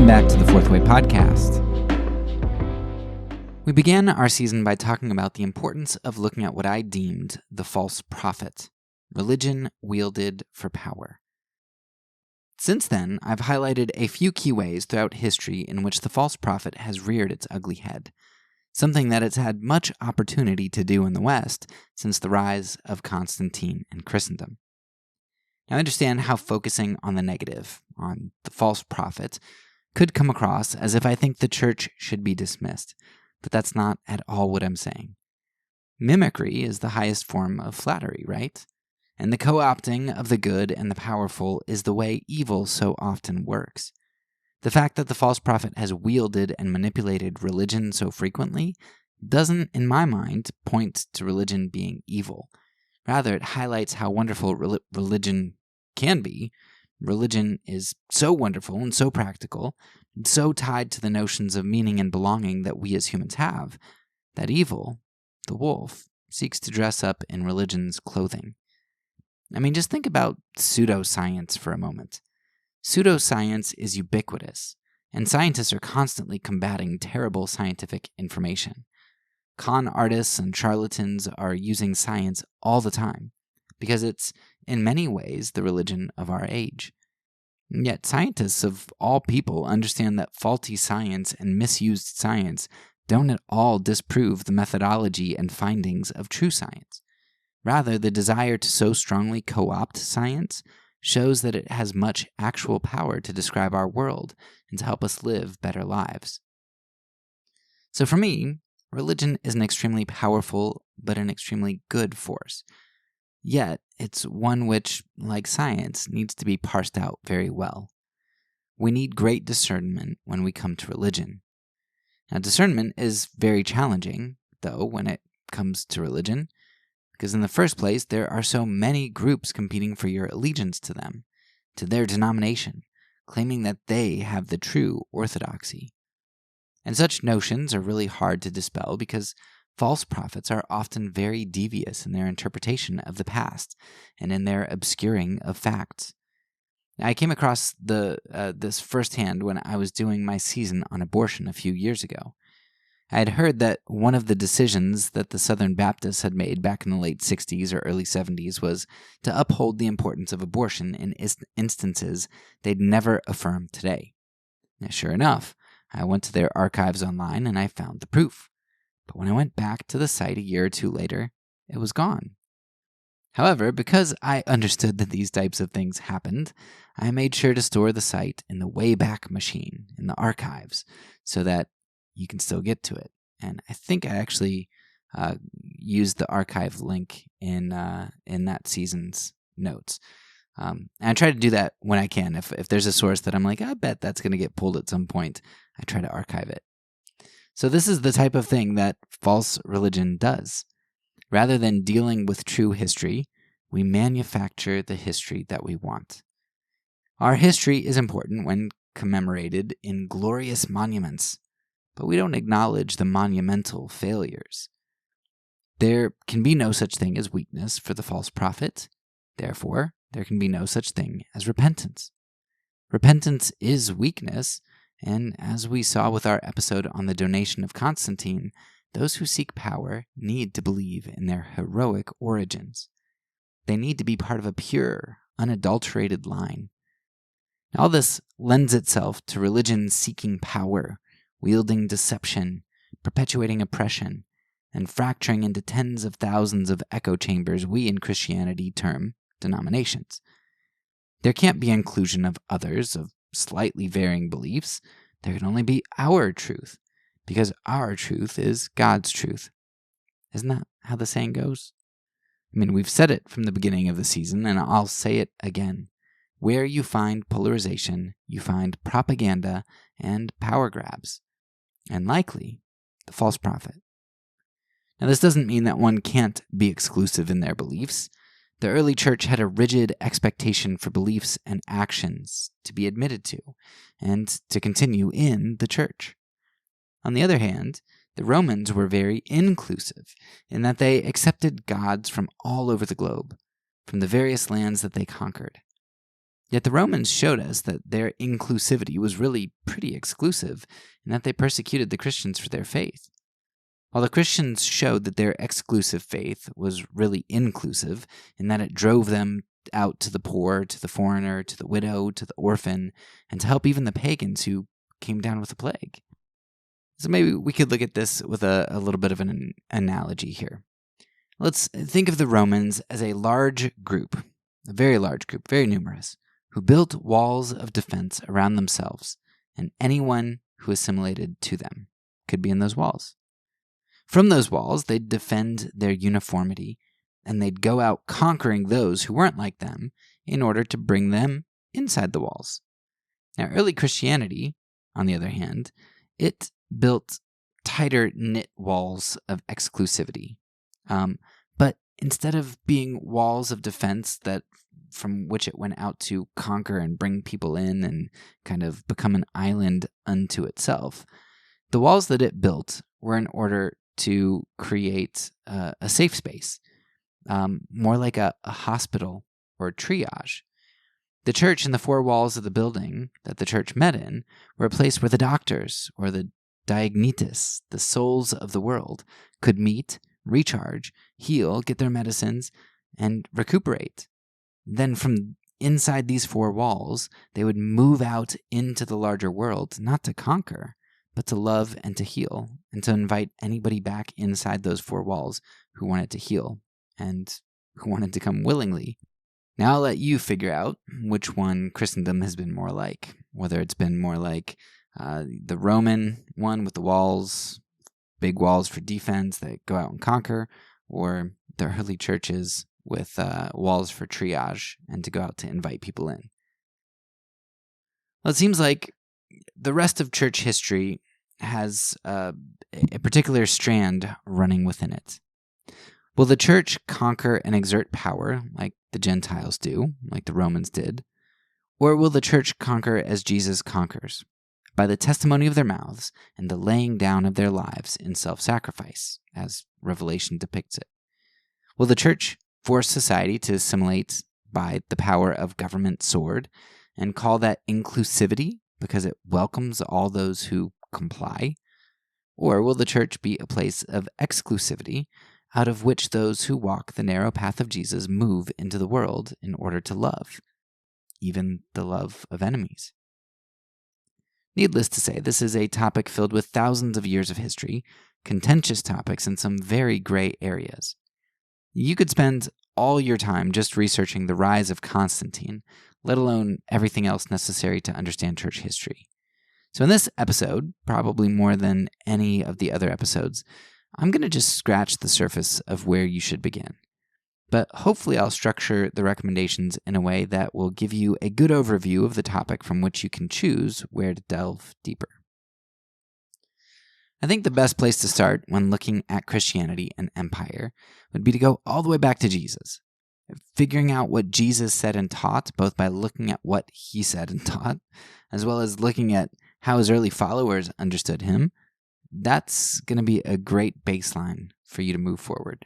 Welcome back to the Fourth Way Podcast. We began our season by talking about the importance of looking at what I deemed the false prophet, religion wielded for power. Since then, I've highlighted a few key ways throughout history in which the false prophet has reared its ugly head, something that it's had much opportunity to do in the West since the rise of Constantine and Christendom. Now, I understand how focusing on the negative, on the false prophet, could come across as if I think the church should be dismissed, but that's not at all what I'm saying. Mimicry is the highest form of flattery, right? And the co-opting of the good and the powerful is the way evil so often works. The fact that the false prophet has wielded and manipulated religion so frequently doesn't, in my mind, point to religion being evil. Rather, it highlights how wonderful religion can be. Religion is so wonderful and so practical, and so tied to the notions of meaning and belonging that we as humans have, that evil, the wolf, seeks to dress up in religion's clothing. I mean, just think about pseudoscience for a moment. Pseudoscience is ubiquitous, and scientists are constantly combating terrible scientific information. Con artists and charlatans are using science all the time, because it's, in many ways, the religion of our age. And yet scientists of all people understand that faulty science and misused science don't at all disprove the methodology and findings of true science. Rather, the desire to so strongly co-opt science shows that it has much actual power to describe our world and to help us live better lives. So for me, religion is an extremely powerful but an extremely good force. Yet, it's one which, like science, needs to be parsed out very well. We need great discernment when we come to religion. Now, discernment is very challenging, though, when it comes to religion, because in the first place, there are so many groups competing for your allegiance to them, to their denomination, claiming that they have the true orthodoxy. And such notions are really hard to dispel because false prophets are often very devious in their interpretation of the past and in their obscuring of facts. I came across this firsthand when I was doing my season on abortion a few years ago. I had heard that one of the decisions that the Southern Baptists had made back in the late 60s or early 70s was to uphold the importance of abortion in instances they'd never affirm today. Now, sure enough, I went to their archives online and I found the proof. But when I went back to the site a year or two later, it was gone. However, because I understood that these types of things happened, I made sure to store the site in the Wayback Machine, in the archives, so that you can still get to it. And I think I actually used the archive link in that season's notes. And I try to do that when I can. If there's a source that I'm like, I bet that's going to get pulled at some point, I try to archive it. So this is the type of thing that false religion does. Rather than dealing with true history, we manufacture the history that we want. Our history is important when commemorated in glorious monuments, but we don't acknowledge the monumental failures. There can be no such thing as weakness for the false prophet. Therefore, there can be no such thing as repentance. Repentance is weakness, and as we saw with our episode on the donation of Constantine, those who seek power need to believe in their heroic origins. They need to be part of a pure, unadulterated line. All this lends itself to religion seeking power, wielding deception, perpetuating oppression, and fracturing into tens of thousands of echo chambers we in Christianity term denominations. There can't be inclusion of others, of slightly varying beliefs. There can only be our truth, because our truth is God's truth. Isn't that how the saying goes? I mean, we've said it from the beginning of the season, and I'll say it again. Where you find polarization, you find propaganda and power grabs, and likely the false prophet. Now, this doesn't mean that one can't be exclusive in their beliefs. The early church had a rigid expectation for beliefs and actions to be admitted to, and to continue in the church. On the other hand, the Romans were very inclusive in that they accepted gods from all over the globe, from the various lands that they conquered. Yet the Romans showed us that their inclusivity was really pretty exclusive, and that they persecuted the Christians for their faith. While the Christians showed that their exclusive faith was really inclusive, in that it drove them out to the poor, to the foreigner, to the widow, to the orphan, and to help even the pagans who came down with the plague. So maybe we could look at this with a little bit of an analogy here. Let's think of the Romans as a large group, a very large group, very numerous, who built walls of defense around themselves, and anyone who assimilated to them could be in those walls. From those walls, they'd defend their uniformity, and they'd go out conquering those who weren't like them in order to bring them inside the walls. Now, early Christianity, on the other hand, it built tighter knit walls of exclusivity. But instead of being walls of defense from which it went out to conquer and bring people in and kind of become an island unto itself, the walls that it built were in order to create a safe space, more like a hospital or triage. The church and the four walls of the building that the church met in were a place where the doctors or the diagnetis, the souls of the world, could meet, recharge, heal, get their medicines, and recuperate. Then from inside these four walls, they would move out into the larger world, not to conquer, but to love and to heal, and to invite anybody back inside those four walls who wanted to heal and who wanted to come willingly. Now I'll let you figure out which one Christendom has been more like, whether it's been more like the Roman one with the walls, big walls for defense that go out and conquer, or the early churches with walls for triage and to go out to invite people in. Well, it seems like the rest of church history has a particular strand running within it. Will the church conquer and exert power like the Gentiles do, like the Romans did? Or will the church conquer as Jesus conquers, by the testimony of their mouths and the laying down of their lives in self-sacrifice, as Revelation depicts it? Will the church force society to assimilate by the power of government sword and call that inclusivity because it welcomes all those who comply? Or will the church be a place of exclusivity out of which those who walk the narrow path of Jesus move into the world in order to love, even the love of enemies? Needless to say, this is a topic filled with thousands of years of history, contentious topics, and some very gray areas. You could spend all your time just researching the rise of Constantine, let alone everything else necessary to understand church history. So in this episode, probably more than any of the other episodes, I'm going to just scratch the surface of where you should begin. But hopefully I'll structure the recommendations in a way that will give you a good overview of the topic from which you can choose where to delve deeper. I think the best place to start when looking at Christianity and empire would be to go all the way back to Jesus. Figuring out what Jesus said and taught, both by looking at what he said and taught, as well as looking at how his early followers understood him, that's going to be a great baseline for you to move forward.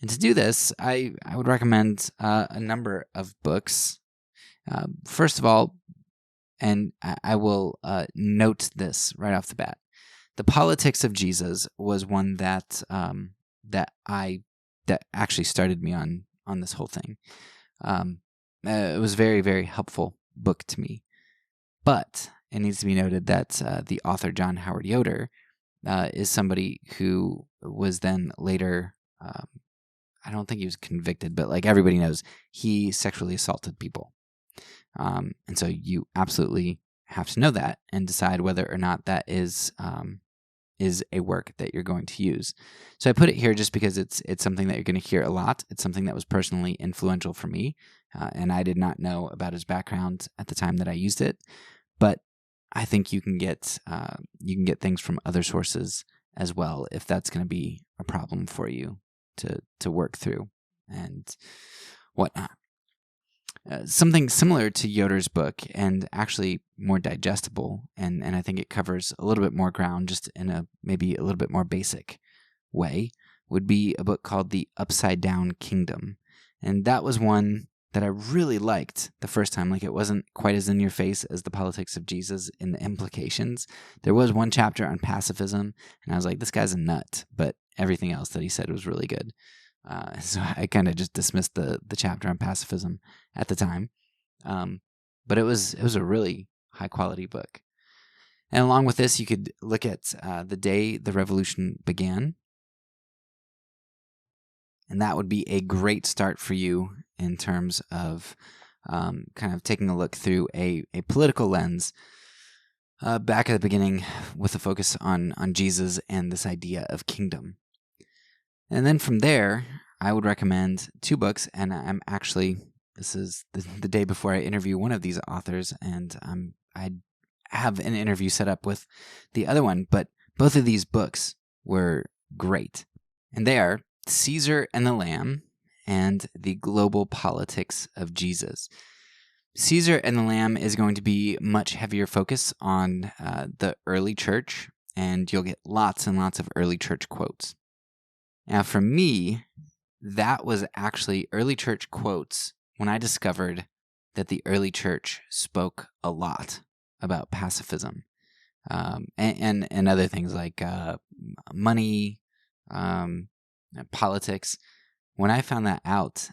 And to do this, I would recommend a number of books. First of all, and I will note this right off the bat, The Politics of Jesus was one that actually started me on this whole thing. It was a very, very helpful book to me. But it needs to be noted that the author, John Howard Yoder, is somebody who was then later, I don't think he was convicted, but like everybody knows, he sexually assaulted people. And so you absolutely have to know that and decide whether or not that is a work that you're going to use. So I put it here just because it's something that you're going to hear a lot. It's something that was personally influential for me, and I did not know about his background at the time that I used it. But I think you can get things from other sources as well if that's going to be a problem for you to work through and whatnot. Something similar to Yoder's book, and actually more digestible, and I think it covers a little bit more ground just in maybe a little bit more basic way, would be a book called The Upside Down Kingdom. And that was one that I really liked the first time. Like, it wasn't quite as in your face as The Politics of Jesus in the implications. There was one chapter on pacifism, and I was like, this guy's a nut, but everything else that he said was really good. So I kind of just dismissed the chapter on pacifism at the time. But it was a really high quality book. And along with this, you could look at The Day the Revolution Began. And that would be a great start for you in terms of kind of taking a look through a political lens back at the beginning with a focus on Jesus and this idea of kingdom. And then from there, I would recommend two books, and I'm actually, this is the day before I interview one of these authors, and I have an interview set up with the other one, but both of these books were great. And they are Caesar and the Lamb and The Global Politics of Jesus. Caesar and the Lamb is going to be much heavier focus on the early church, and you'll get lots and lots of early church quotes. Now, for me, that was actually early church quotes when I discovered that the early church spoke a lot about pacifism and other things like money, politics. When I found that out,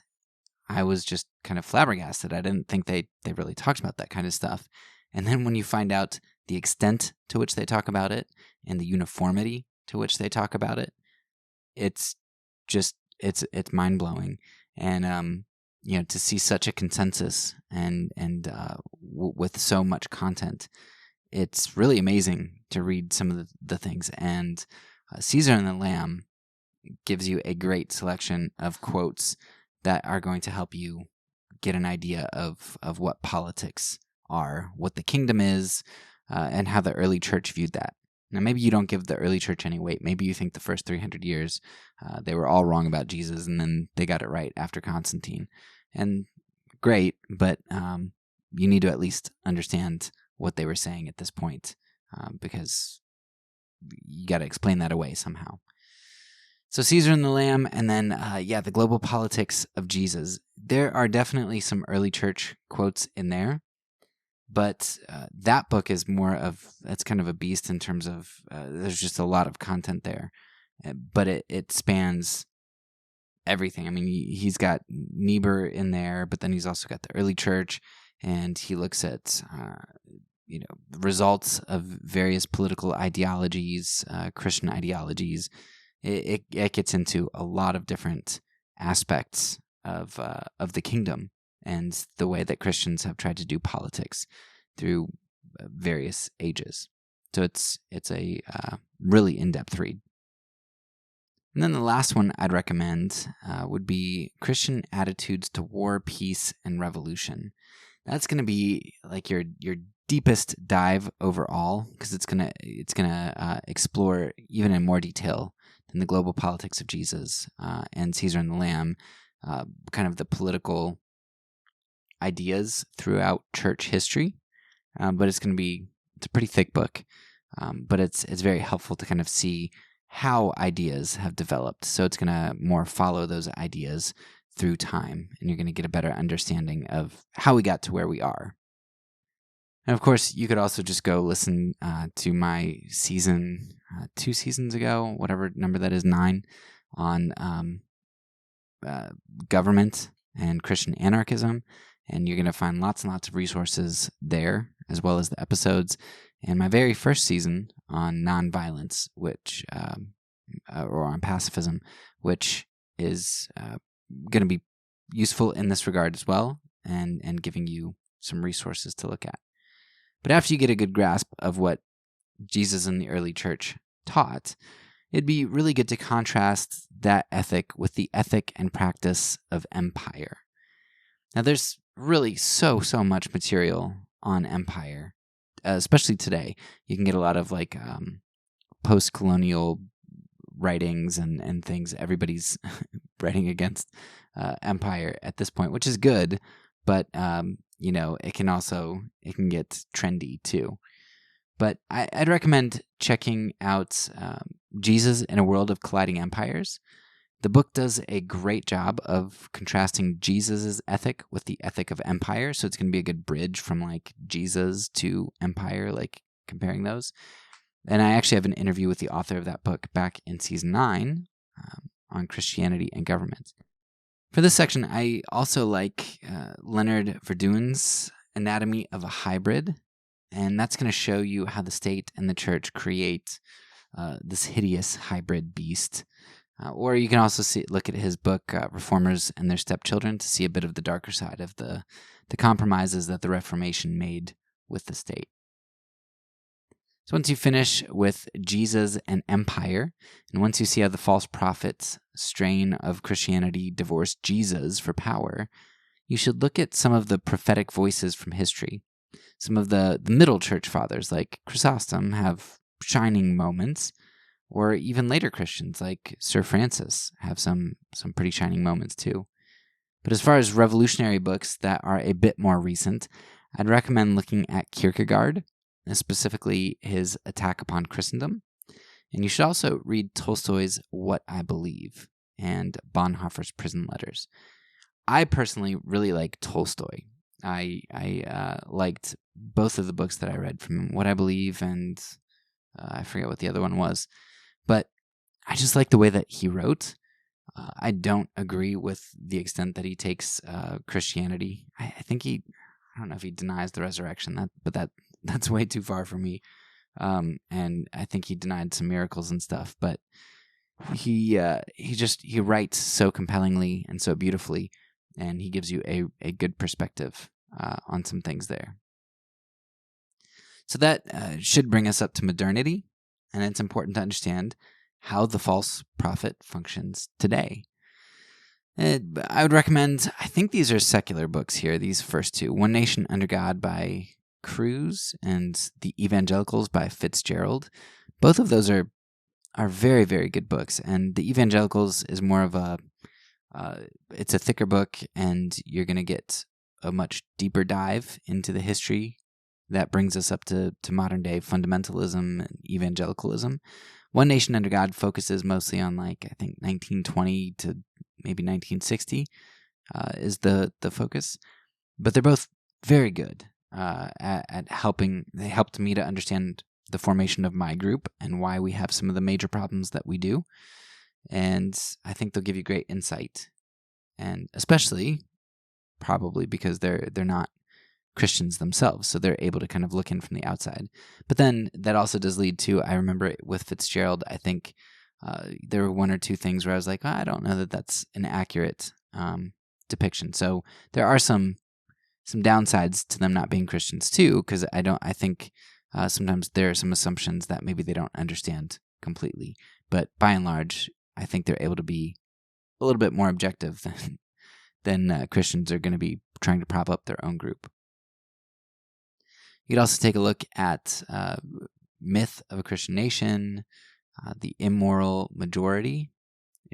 I was just kind of flabbergasted. I didn't think they really talked about that kind of stuff. And then when you find out the extent to which they talk about it and the uniformity to which they talk about it, it's just it's mind-blowing. And to see such a consensus and with so much content, it's really amazing to read some of the things. And Caesar and the Lamb gives you a great selection of quotes that are going to help you get an idea of what politics are, what the kingdom is, and how the early church viewed that. Now, maybe you don't give the early church any weight. Maybe you think the first 300 years they were all wrong about Jesus, and then they got it right after Constantine. And great, but you need to at least understand what they were saying at this point, because you got to explain that away somehow. So Caesar and the Lamb, and then, The Global Politics of Jesus. There are definitely some early church quotes in there, but that book is it's kind of a beast in terms of, there's just a lot of content there, but it spans everything. I mean, he's got Niebuhr in there, but then he's also got the early church, and he looks at, results of various political ideologies, Christian ideologies. It gets into a lot of different aspects of the kingdom and the way that Christians have tried to do politics through various ages. So it's a really in-depth read. And then the last one I'd recommend would be Christian Attitudes to War, Peace, and Revolution. That's going to be like your deepest dive overall, because it's gonna explore even in more detail than The Global Politics of Jesus and Caesar and the Lamb, kind of the political ideas throughout church history. But it's a pretty thick book, but it's very helpful to kind of see how ideas have developed. So it's going to more follow those ideas through time, and you're going to get a better understanding of how we got to where we are. And of course, you could also just go listen to my season 2 seasons ago, whatever number that is, 9, on government and Christian anarchism. And you're going to find lots and lots of resources there, as well as the episodes. And my very first season on nonviolence, or on pacifism, which is going to be useful in this regard as well, and giving you some resources to look at. But after you get a good grasp of what Jesus and the early church taught, it'd be really good to contrast that ethic with the ethic and practice of empire. Now, there's really so much material on empire, especially today. You can get a lot of post-colonial writings and things. Everybody's writing against empire at this point, which is good, but it can get trendy too. But I'd recommend checking out Jesus in a World of Colliding Empires. The book does a great job of contrasting Jesus' ethic with the ethic of empire, so it's going to be a good bridge from like Jesus to empire, like comparing those. And I actually have an interview with the author of that book back in season 9 on Christianity and government. For this section, I also like Leonard Verduin's Anatomy of a Hybrid, and that's going to show you how the state and the church create this hideous hybrid beast. Or you can also look at his book, Reformers and Their Stepchildren, to see a bit of the darker side of the compromises that the Reformation made with the state. So once you finish with Jesus and empire, and once you see how the false prophet strain of Christianity divorced Jesus for power, you should look at some of the prophetic voices from history. Some of the middle church fathers, like Chrysostom, have shining moments, or even later Christians, like Sir Francis, have some pretty shining moments too. But as far as revolutionary books that are a bit more recent, I'd recommend looking at Kierkegaard, specifically his Attack upon Christendom. And you should also read Tolstoy's What I Believe and Bonhoeffer's Prison Letters. I personally really like Tolstoy. I liked both of the books that I read from him, What I Believe and I forget what the other one was. But I just like the way that he wrote. I don't agree with the extent that he takes Christianity. I think I don't know if he denies the resurrection, but that's way too far for me. And I think he denied some miracles and stuff. But he writes so compellingly and so beautifully, and he gives you a good perspective on some things there. So that should bring us up to modernity, and it's important to understand how the false prophet functions today. I would recommend, I think these are secular books here, these first two, One Nation Under God by Cruz and The Evangelicals by Fitzgerald. Both of those are very, very good books, and The Evangelicals is more of it's a thicker book, and you're going to get a much deeper dive into the history that brings us up to modern day fundamentalism and evangelicalism. One Nation Under God focuses mostly on I think 1920 to maybe 1960 is the focus, but they're both very good at helping. They helped me to understand the formation of my group and why we have some of the major problems that we do, and I think they'll give you great insight, and especially probably because they're not Christians themselves, so they're able to kind of look in from the outside. But then that also does lead to, I remember with Fitzgerald, I think there were one or two things where I was like, I don't know that that's an accurate depiction. So there are some downsides to them not being Christians too, because I think sometimes there are some assumptions that maybe they don't understand completely. But by and large, I think they're able to be a little bit more objective than Christians are going to be trying to prop up their own group. You could also take a look at Myth of a Christian Nation, The Immoral Majority,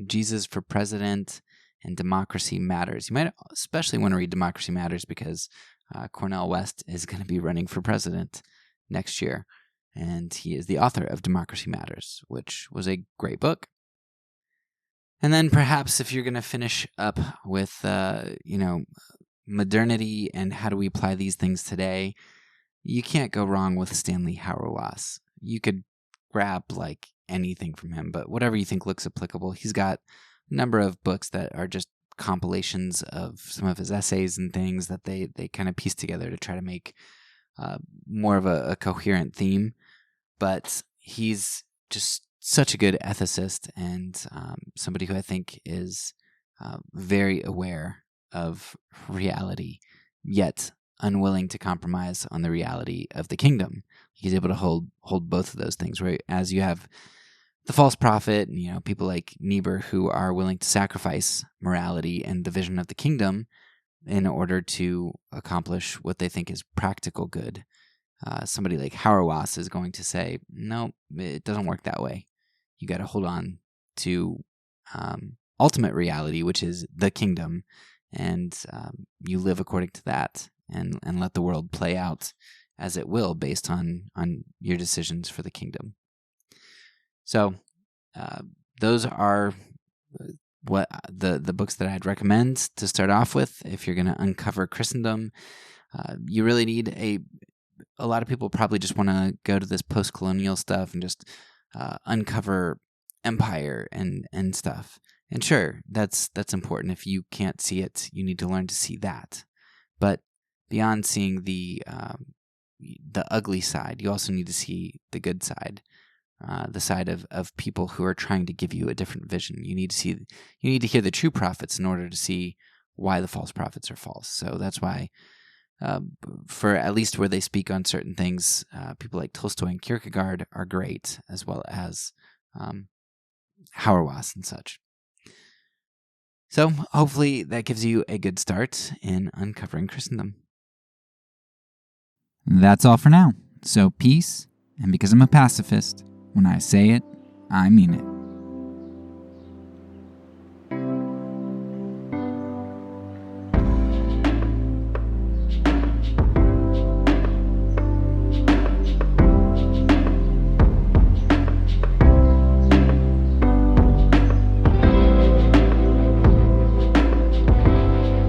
Jesus for President, and Democracy Matters. You might especially want to read Democracy Matters because Cornel West is going to be running for president next year, and he is the author of Democracy Matters, which was a great book. And then perhaps if you're going to finish up with, modernity and how do we apply these things today, you can't go wrong with Stanley Hauerwas. You could grab anything from him, but whatever you think looks applicable. He's got a number of books that are just compilations of some of his essays and things that they kind of piece together to try to make more of a coherent theme. But he's just such a good ethicist and somebody who I think is very aware of reality, yet unwilling to compromise on the reality of the kingdom. He's able to hold both of those things, where as you have the false prophet, people like Niebuhr who are willing to sacrifice morality and the vision of the kingdom in order to accomplish what they think is practical good. Somebody like Hauerwas is going to say, no, it doesn't work that way. You got to hold on to ultimate reality, which is the kingdom, and you live according to that. And let the world play out as it will based on your decisions for the kingdom. So those are what the books that I'd recommend to start off with if you're going to uncover Christendom. You really need a lot of people probably just want to go to this post-colonial stuff and just uncover empire and stuff. And sure, that's important. If you can't see it, you need to learn to see that. But beyond seeing the ugly side, you also need to see the good side, the side of people who are trying to give you a different vision. You need to hear the true prophets in order to see why the false prophets are false. So that's why, for at least where they speak on certain things, people like Tolstoy and Kierkegaard are great, as well as Hauerwas and such. So hopefully that gives you a good start in uncovering Christendom. That's all for now. So peace, and because I'm a pacifist, when I say it, I mean it.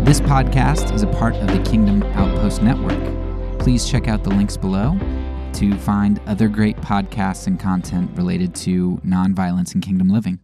This podcast is a part of the Kingdom Outpost Network. Please check out the links below to find other great podcasts and content related to nonviolence and kingdom living.